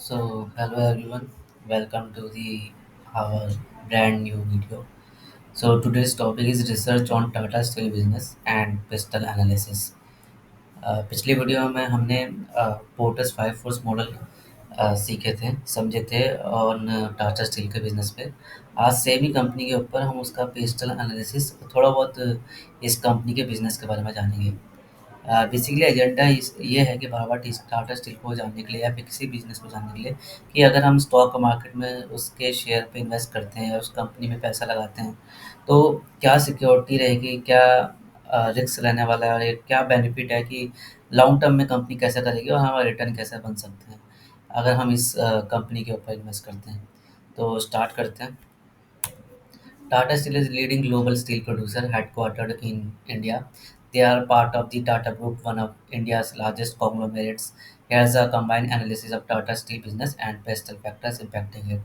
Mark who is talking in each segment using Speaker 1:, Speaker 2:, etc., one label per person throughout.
Speaker 1: Hello everyone, welcome to the our brand new video. Today's topic is research on Tata Steel business and pistol analysis. पिछली video में हमने ports 5 force model सीखे थे, समझे थे और टाटा स्टील के बिजनेस पे। आज सेम ही कंपनी के ऊपर हम उसका पिस्टल एनालिसिस थोड़ा बहुत इस कंपनी के बिजनेस के बारे में जानेंगे। बेसिकली एजेंडा ये है कि बाबा टाटा स्टील को जानने के लिए या फिर किसी बिजनेस को जानने के लिए कि अगर हम स्टॉक मार्केट में उसके शेयर पे इन्वेस्ट करते हैं या उस कंपनी में पैसा लगाते हैं तो क्या सिक्योरिटी रहेगी, क्या रिस्क रहने वाला है और ये क्या बेनिफिट है कि लॉन्ग टर्म में कंपनी कैसे करेगी और हमारा रिटर्न कैसे बन सकते हैं अगर हम इस कंपनी के ऊपर इन्वेस्ट करते हैं। तो स्टार्ट करते हैं। Tata Steel is leading global steel producer headquartered in India. They are part of the Tata Group, one of India's largest conglomerates. Here's a combined analysis of Tata Steel business and pestle factors impacting it.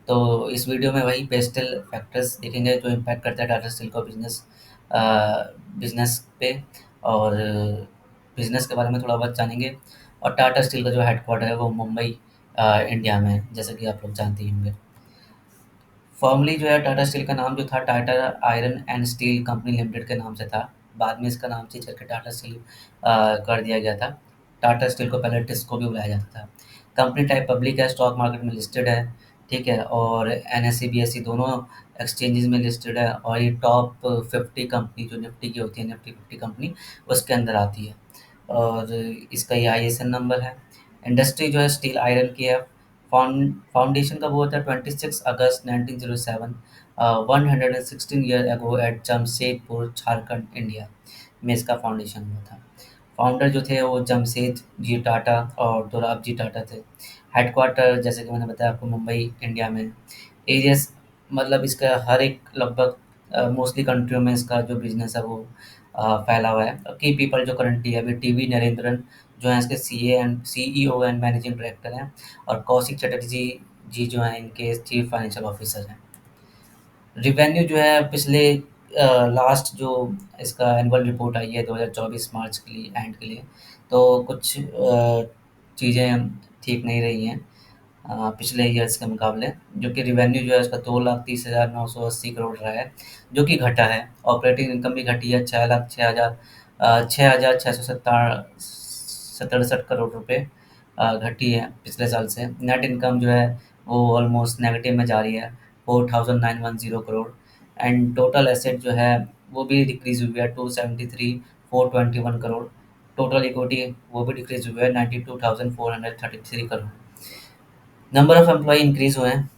Speaker 1: तो इस video में वही pastel factors देखेंगे जो impact करता है Tata steel को business पे और बिजनेस के बारे में थोड़ा बहुत जानेंगे। और टाटा स्टील का जो हेडक्वार्टर है वो मुंबई इंडिया में है, जैसे कि आप लोग जानते ही होंगे। फॉर्मली जो है टाटा स्टील का नाम जो था Tata iron and steel company limited के नाम से था। बाद में इसका नाम चेंज करके टाटा स्टील कर दिया गया था। टाटा स्टील को पहले टिस्को भी बुलाया जाता था। कंपनी टाइप पब्लिक है, स्टॉक मार्केट में लिस्टेड है, ठीक है, और एनएसई बीएसई दोनों एक्सचेंजेस में लिस्टेड है और ये टॉप 50 कंपनी जो निफ्टी की होती है, निफ्टी 50 कंपनी उसके अंदर आती है। और इसका ये आईएसएन नंबर है। इंडस्ट्री जो है स्टील आयरन की है। फाउंडेशन कब हुआ था? 26 August 1907, 116 year ago at Jamshedpur, Jharkhand, India में इसका फाउंडेशन हुआ था। फाउंडर जो थे वो जमशेद जी टाटा और दोराब जी टाटा थे। हेडक्वार्टर जैसे कि मैंने बताया आपको मुंबई इंडिया में। एरियस मतलब इसका हर एक लगभग मोस्टली कंट्रियों में इसका जो बिजनेस है वो फैला हुआ है। की पीपल जो करंटली अभी टीवी नरेंद्रन जो है इसके सीईओ एंड मैनेजिंग डायरेक्टर हैं और कौशिक चटर्जी जी जो हैं इनके चीफ फाइनेंशियल ऑफिसर हैं। रिवेन्यू जो है पिछले लास्ट जो इसका एनुअल रिपोर्ट आई है 2024 मार्च के लिए एंड के लिए, तो कुछ चीज़ें ठीक नहीं रही हैं पिछले ईयर्स के मुकाबले। जो कि रिवेन्यू जो है उसका 2,30,980 करोड़ रहा है, जो कि घटा है। ऑपरेटिंग इनकम भी घटी है, 6,06,667 करोड़ रुपए घटी है पिछले साल से। नेट इनकम जो है वो ऑलमोस्ट नेगेटिव में जा रही है, 4,910 करोड़। एंड टोटल एसेट जो है वो भी डिक्रीज हुई है, 273,421 करोड़। टोटल इक्विटी वो भी डिक्रीज हुई है, 92,433 crore. Number of employ increase हुए हैं।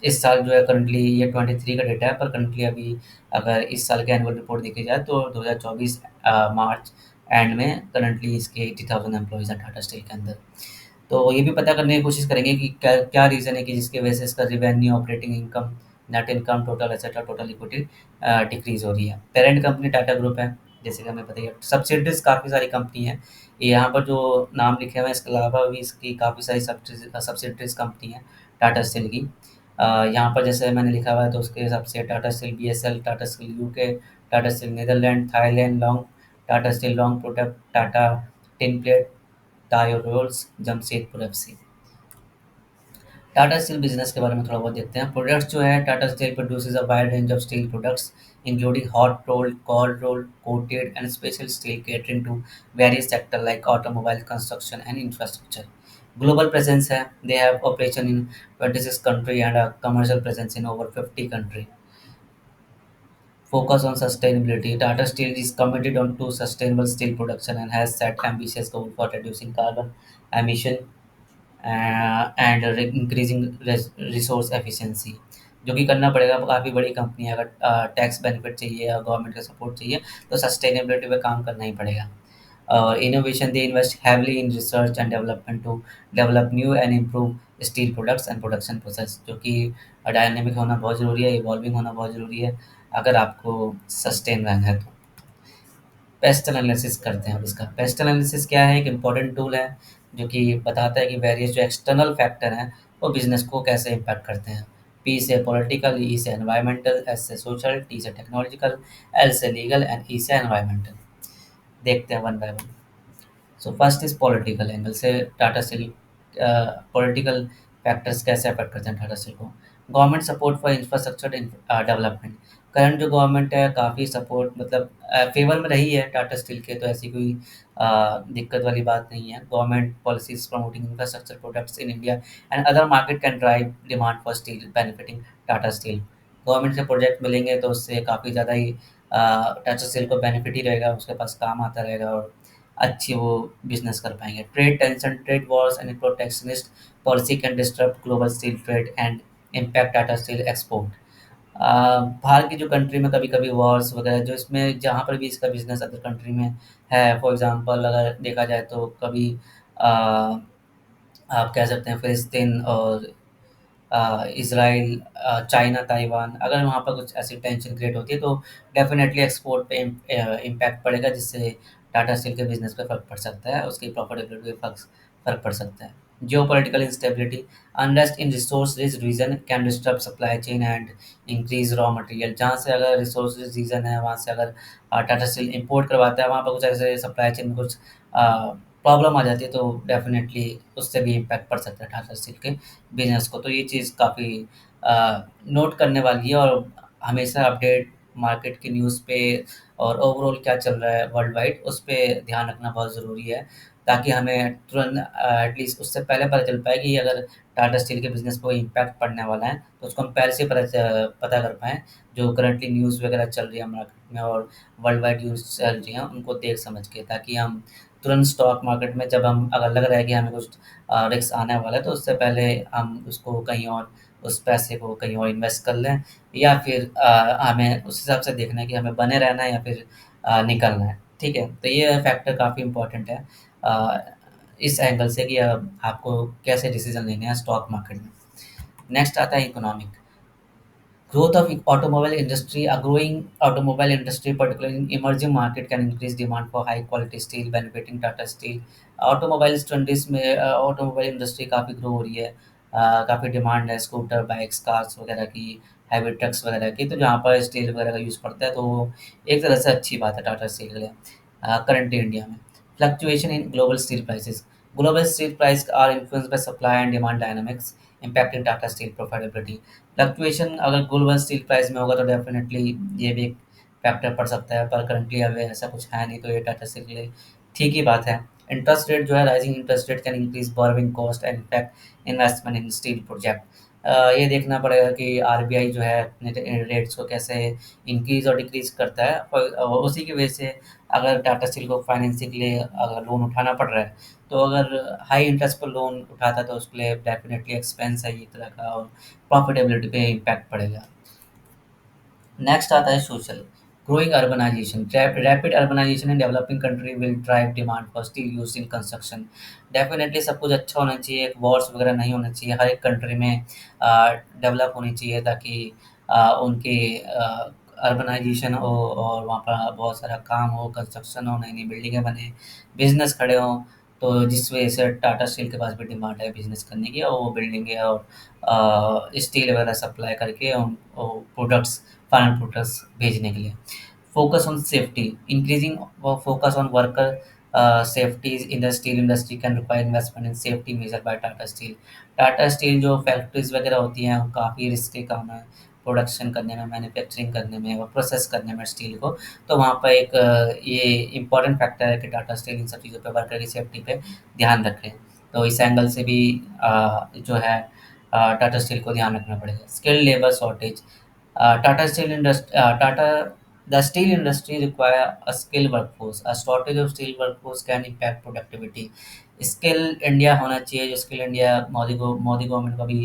Speaker 1: इस साल जो है करंटली ये 23 का डेटा है, पर करंटली अभी अगर इस साल के एनुअल रिपोर्ट देखी जाए तो 2024 मार्च एंड में करंटली इसके 80,000 एम्प्लॉयज़ हैं टाटा स्टील के अंदर। तो ये भी पता करने की कोशिश करेंगे कि क्या क्या रीज़न है कि जिसकी वजह से इसका revenue, operating income, net income, total asset और टोटल इक्विटी डिक्रीज हो रही है। पेरेंट कंपनी टाटा ग्रुप है, जैसे कि हमें पता ही है। सब्सिडरीज काफ़ी सारी कंपनी है। यहाँ पर जो नाम लिखे हुए हैं इसके अलावा भी इसकी काफ़ी सारी सब्सिडरीज कंपनी है टाटा स्टील की। यहाँ पर जैसे मैंने लिखा हुआ है तो उसके हिसाब से Tata steel BSL, Tata steel UK, Tata steel Netherlands, Thailand long, Tata steel long product, Tata tin plate, Tayo rolls, Jamshedpur FC. Tata steel business के बारे में थोड़ा बहुत देखते हैं। प्रोडक्ट्स जो है Tata steel produces a wide range of steel products including hot rolled, cold rolled, coated and special steel catering to various sectors like automobile, construction and infrastructure. Global presence है, they have operation in 26 country and a commercial presence in over 50 country. Focus on sustainability. Tata Steel is committed on to sustainable steel production and has set ambitious goal for reducing carbon emission and increasing resource efficiency, जो कि करना पड़ेगा। काफ़ी बड़ी company है, अगर tax benefit चाहिए या गवर्नमेंट का सपोर्ट चाहिए तो सस्टेनेबिलिटी पे काम करना ही पड़ेगा। Innovation, they invest heavily in research and development to develop new and improve steel products and production process, जो कि डायनेमिक होना बहुत ज़रूरी है, इवॉल्विंग होना बहुत ज़रूरी है अगर आपको सस्टेन रहना है तो। पेस्ट एनालिसिस करते हैं। अब इसका पेस्ट एनालिसिस क्या है? एक इम्पॉर्टेंट टूल है जो कि बताता है कि वेरियस जो एक्सटर्नल फैक्टर हैं वो बिजनेस को कैसे इम्पैक्ट करते हैं। पी से पॉलिटिकल, ई से एनवायरमेंटल, एस से सोशल, टी से टेक्नोलॉजिकल, एल से लीगल एंड ई से एनवायरमेंटल। देखते हैं one by one. So first is political angle से टाटा स्टील पॉलिटिकल फैक्टर्स कैसे अफेक्ट करते हैं टाटा स्टील को। Government support for infrastructure development. Current जो गवर्नमेंट है काफ़ी सपोर्ट मतलब फेवर में रही है टाटा स्टील के, तो ऐसी कोई दिक्कत वाली बात नहीं है। Government policies promoting infrastructure products in India and other market can drive demand for steel benefiting Tata steel. Government से प्रोजेक्ट मिलेंगे तो उससे काफ़ी ज़्यादा ही टाटा स्टील को बेनिफिट ही रहेगा, उसके पास काम आता रहेगा और अच्छी वो बिजनेस कर पाएंगे। Trade tension, trade Wars and protectionist policy can disturb global steel trade and impact Tata steel export. बाहर की जो कंट्री में कभी-कभी वॉर्स वगैरह जो इसमें जहाँ पर भी इसका बिज़नेस अदर कंट्री में है, फॉर एग्ज़ाम्पल अगर देखा जाए तो कभी अ, आप कह सकते हैं फ़िलिस्तीन और इज़राइल, चाइना, ताइवान, अगर वहाँ पर कुछ ऐसी टेंशन क्रिएट होती है तो डेफ़िनेटली एक्सपोर्ट पे इम्पैक्ट पड़ेगा, जिससे टाटा स्टील के बिज़नेस पे फ़र्क पड़ सकता है, उसकी प्रॉफ़िटेबिलिटी पे फ़र्क पड़ सकता है। Geopolitical instability, unrest in resource region can disturb supply chain and increase raw material. जहाँ से अगर रिसोर्सेज़ रीजन है, वहाँ से अगर टाटा स्टील इम्पोर्ट करवाता है, वहाँ पर कुछ ऐसे सप्लाई चेन में कुछ प्रॉब्लम आ जाती है, तो डेफ़िनेटली उससे भी इम्पैक्ट पड़ सकता है टाटा स्टील के बिज़नेस को। तो ये चीज़ काफ़ी नोट करने वाली है और हमेशा अपडेट मार्केट की न्यूज़ पे और ओवरऑल क्या चल रहा है वर्ल्ड वाइड, उस पे ध्यान रखना बहुत ज़रूरी है, ताकि हमें तुरंत एटलीस्ट उससे पहले पता चल पाए कि अगर टाटा स्टील के बिज़नेस पे कोई इम्पैक्ट पड़ने वाला है, तो उसको हम पहले से पता कर पाएँ। जो करंटली न्यूज़ वगैरह चल रही है मार्केट में और वर्ल्ड वाइड न्यूज़ चल रही हैं, उनको देख समझ के, ताकि हम तुरंत स्टॉक मार्केट में जब हम अगर लग रहा है कि हमें कुछ रिस्क आने वाला है, तो उससे पहले हम उसको कहीं और उस पैसे को कहीं और इन्वेस्ट कर लें, या फिर हमें उस हिसाब से देखना है कि हमें बने रहना है या फिर निकलना है। ठीक है? तो ये फैक्टर काफ़ी इम्पोर्टेंट है इस एंगल से कि आपको कैसे डिसीज़न लेने हैं स्टॉक मार्केट में। नेक्स्ट आता है economic. Growth of automobile industry, a growing automobile industry, particularly in emerging market, can increase demand for high quality steel, benefiting Tata Steel. Automobiles twenties में ऑटोमोबाइल इंडस्ट्री काफ़ी grow हो रही है, काफ़ी demand है स्कूटर, बाइक्स, कार्स वगैरह की, heavy trucks वगैरह की, तो जहाँ पर स्टील वगैरह का यूज़ पड़ता है, तो वो एक तरह से अच्छी बात है टाटा स्टील के लिए करंटली इंडिया में। Fluctuation in global steel prices, global steel price are influenced by supply and demand dynamics impacting Tata Steel profitability. Fluctuation अगर ग्लोबल स्टील प्राइस में होगा तो डेफिनेटली ये भी एक फैक्टर पड़ सकता है, पर करंटली अभी ऐसा कुछ है नहीं, तो ये टाटा स्टील के लिए ठीक ही बात है। इंटरेस्ट रेट जो है, rising interest rate can increase borrowing cost and impact investment in steel project. ये देखना पड़ेगा कि आरबीआई जो है अपने रेट्स को कैसे इंक्रीज और डिक्रीज करता है, और उसी की वजह से अगर टाटा स्टील को फाइनेंसिंग के लिए अगर लोन उठाना पड़ रहा है, तो अगर हाई इंटरेस्ट पर लोन उठाता है तो उसके लिए डेफिनेटली एक्सपेंस है ये तरह का, और प्रॉफिटेबिलिटी पे इम्पैक्ट पड़ेगा। नेक्स्ट आता है social. Growing urbanization, rapid urbanization in developing country will drive demand for steel use in construction. Definitely सब कुछ अच्छा होना चाहिए, वॉर्स वगैरह नहीं होना चाहिए, हर एक कंट्री में डेवलप होनी चाहिए, ताकि उनके अर्बनाइजेशन हो और वहाँ पर बहुत सारा काम हो, कंस्ट्रक्शन हो, नई नई बिल्डिंगें बने, बिजनेस खड़े हों, तो जिस वजह से टाटा स्टील के पास भी डिमांड है बिजनेस करने की, और वो बिल्डिंगें और स्टील वगैरह सप्लाई करके उन प्रोडक्ट्स, फाइनल प्रोडक्ट्स भेजने के लिए। Focus on safety, increasing focus on worker safeties in the steel industry can require investment in safety measure by Tata steel. Tata steel जो फैक्ट्रीज वगैरह होती हैं, वो काफ़ी रिस्की काम है प्रोडक्शन करने में, मैन्युफैक्चरिंग करने में और प्रोसेस करने में स्टील को, तो वहाँ पर एक ये इम्पॉर्टेंट फैक्टर है कि टाटा स्टील इन सब चीज़ों पे, वर्कर की सेफ्टी पे ध्यान रखें। तो इस एंगल से भी जो है टाटा स्टील को ध्यान रखना पड़ेगा। Skilled labour shortage, Tata, the steel industry require a skilled workforce. A shortage of steel workforce can impact productivity. Skill India होना चाहिए, जो स्किल इंडिया मोदी गवर्नमेंट का भी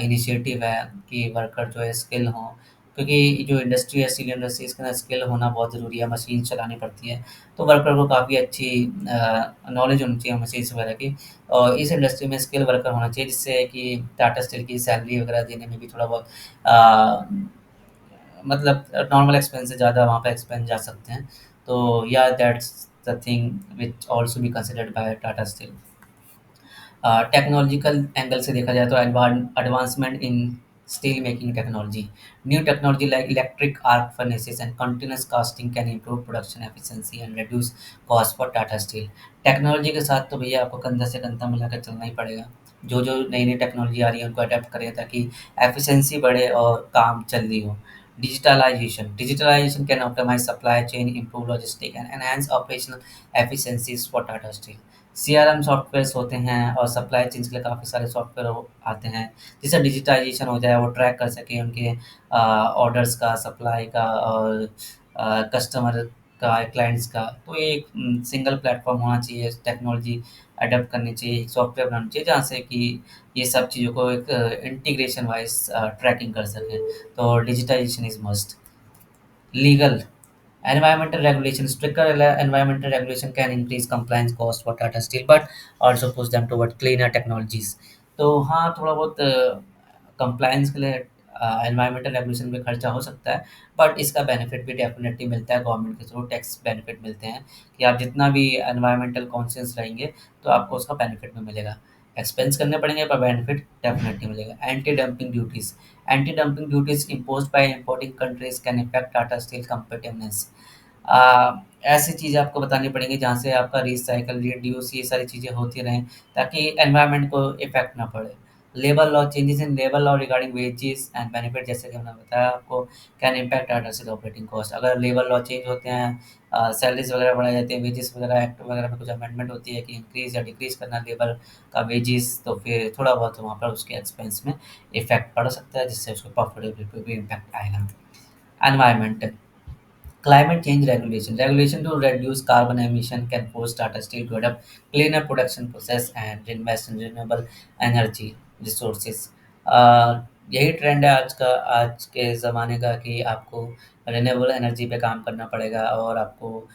Speaker 1: इनिशिएटिव है कि वर्कर जो है स्किल हों, क्योंकि जो इंडस्ट्री है स्टील इंडस्ट्री, इसके अंदर स्किल होना बहुत ज़रूरी है, मशीन चलानी पड़ती है, तो वर्कर को काफ़ी अच्छी नॉलेज होनी चाहिए मशीन्स वगैरह की, और इस इंडस्ट्री में स्किल वर्कर होना चाहिए, जिससे कि टाटा स्टील की सैलरी वगैरह देने में भी थोड़ा बहुत मतलब नॉर्मल एक्सपेंस से ज़्यादा वहाँ पे एक्सपेंस जा सकते हैं। तो या that's the thing which also be considered bye Tata steel. Technological angle से देखा जाए तो advancement in steel making technology. New technology like electric arc furnaces and continuous casting can improve production efficiency and reduce cost for Tata Steel. Technology के साथ तो भैया आपको कंधा से कंधा मिलाकर चलना ही पड़ेगा। जो जो नई नई टेक्नोलॉजी आ रही है उनको अडेप्ट करें ताकि एफिशिएंसी बढ़े और काम जल्दी हो। Digitalization can optimize supply chain, improve logistics and enhance operational efficiencies for Tata Steel. CRM softwares होते हैं और सप्लाई चेन्स के लिए काफ़ी सारे सॉफ्टवेयर आते हैं, जिससे डिजिटाइजेशन हो जाए, वो ट्रैक कर सकें उनके ऑर्डर्स का, सप्लाई का और कस्टमर का, क्लाइंट्स का। तो ये एक सिंगल प्लेटफॉर्म होना चाहिए, टेक्नोलॉजी अडॉप्ट करनी चाहिए, सॉफ्टवेयर बनाना चाहिए जहाँ से कि ये सब चीज़ों को एक इंटीग्रेशन वाइज ट्रैकिंग कर सकें। तो digitization is must. Legal environmental regulation, stricter environmental regulation can increase compliance cost for Tata Steel, but also push them toward cleaner technologies. तो हाँ, थोड़ा बहुत कंप्लायंस के लिए एनवायरमेंटल रेगुलेशन पे खर्चा हो सकता है, बट इसका बेनिफिट भी डेफिनेटली मिलता है गवर्नमेंट के थ्रू, टैक्स बेनिफिट मिलते हैं कि आप जितना भी एनवायरमेंटल कॉन्शियस रहेंगे, तो आपको उसका बेनिफिट भी मिलेगा। एक्सपेंस करने पड़ेंगे पर बेनिफिट डेफिनेटली मिलेगा। Anti dumping duties, anti dumping duties imposed by importing countries can effect Tata steel competitiveness. ऐसी चीज़ें आपको बतानी पड़ेंगी जहाँ से आपका रिसाइकल, रीड्यूस ये सारी चीज़ें होती रहें ताकि एनवायरनमेंट को इफ़ेक्ट ना पड़े। Labour law, changes in labour law regarding wages and benefit, जैसे कि हमने बताया आपको, can impact Tata steel operating cost. अगर लेबर लॉ चेंज होते हैं, सैलरीज़ वगैरह बढ़ाई जाती हैं, वेजेस वगैरह एक्ट वगैरह में कुछ अमेंडमेंट होती है कि इंक्रीज़ या डिक्रीज़ करना लेबर का वेजेस, तो फिर थोड़ा बहुत वहाँ पर उसके एक्सपेंस में इफ़ेक्ट पड़ सकता है, जिससे उसको प्रॉफिटेबिलिटी पे भी इम्पैक्ट आएगा। Environment, climate change regulation. Regulation to reduce carbon emission can force Tata Steel to adopt cleaner production process and invest in renewable energy resources. यही ट्रेंड है आज के ज़माने का कि आपको रिन्यूएबल एनर्जी पे काम करना पड़ेगा और आपको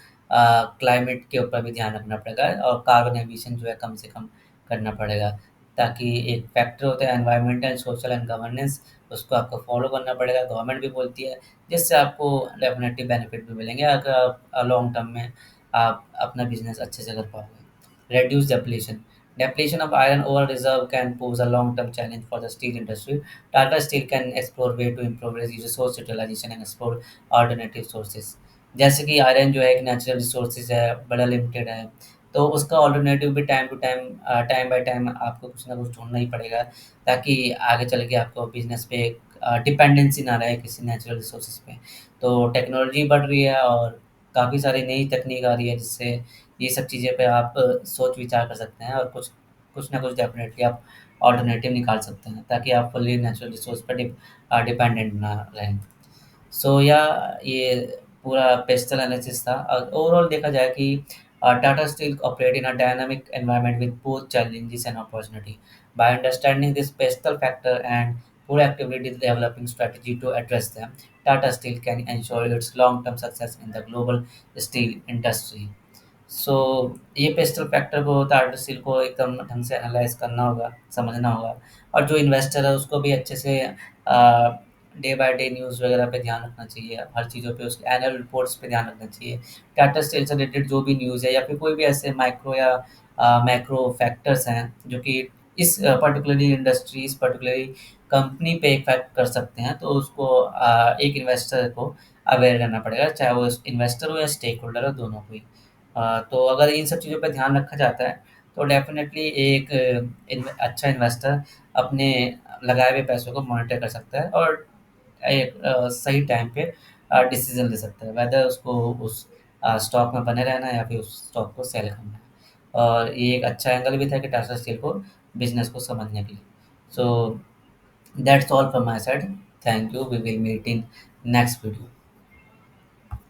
Speaker 1: क्लाइमेट के ऊपर भी ध्यान रखना पड़ेगा और कार्बन एमिशन जो है कम से कम करना पड़ेगा। ताकि एक फैक्टर होता है एनवायरमेंटल, सोशल एंड गवर्नेंस, उसको आपको फॉलो करना पड़ेगा। गवर्नमेंट भी बोलती है, जिससे आपको डेफ़िनेटली बेनिफिट भी मिलेंगे अगर आप लॉन्ग टर्म में आप अपना बिज़नेस अच्छे से कर पाओगे। Reduce depletion, depletion of iron ore reserve can pose a long term challenge for the steel industry. Tata steel can explore way to improve resource utilization and explore alternative sources. जैसे कि iron जो है एक natural resources है, बड़ा limited है, तो उसका अल्टरनेटिव भी time to time, time by time आपको कुछ ना कुछ ढूँढना ही पड़ेगा ताकि आगे चल के आपको बिज़नेस पे डिपेंडेंसी ना रहे किसी नेचुरल रिसोर्सेज पे। तो टेक्नोलॉजी बढ़ रही है और काफ़ी सारी नई तकनीक आ रही है जिससे ये सब चीज़ें पे आप सोच विचार कर सकते हैं और कुछ कुछ ना कुछ डेफ़िनेटली आप अल्टरनेटिव निकाल सकते हैं ताकि आप फुल्ली नेचुरल रिसोर्स पे डिपेंडेंट ना रहें। सो या ये पूरा पेस्टल एनालिसिस था। ओवरऑल देखा जाए कि Tata steel operate in a dynamic environment with both challenges and opportunity. By understanding this pestle factor and proactively developing strategy to address them, Tata Steel can ensure its long-term success in the global steel industry. सो ये pastel factor को Tata steel को एकदम ढंग से analyse करना होगा, समझना होगा और जो इन्वेस्टर है उसको भी अच्छे से डे बाय डे न्यूज़ वगैरह पे ध्यान रखना चाहिए, हर चीज़ों पे उसके एनुअल रिपोर्ट्स पे ध्यान रखना चाहिए। टाटा स्टील से रिलेटेड जो भी न्यूज़ है या फिर कोई भी ऐसे माइक्रो या मैक्रो फैक्टर्स हैं जो कि इस पर्टिकुलरली इंडस्ट्री, इस पर्टिकुलरली कंपनी पे इफ़ेक्ट कर सकते हैं, तो उसको एक इन्वेस्टर को अवेयर रहना पड़ेगा, चाहे वो इन्वेस्टर हो या स्टेक होल्डर हो, दोनों को ही। तो अगर इन सब चीज़ों पे ध्यान रखा जाता है, तो डेफ़िनेटली एक अच्छा इन्वेस्टर अपने लगाए हुए पैसों को मॉनिटर कर सकता है और एक सही टाइम पे डिसीज़न ले सकता है, वेदर उसको उस स्टॉक में बने रहना है या फिर उस स्टॉक को सेल करना है। और ये एक अच्छा एंगल भी था कि टाटा स्टील को बिज़नेस को समझने के लिए। So that's all from my side. Thank you. We will meet in next video.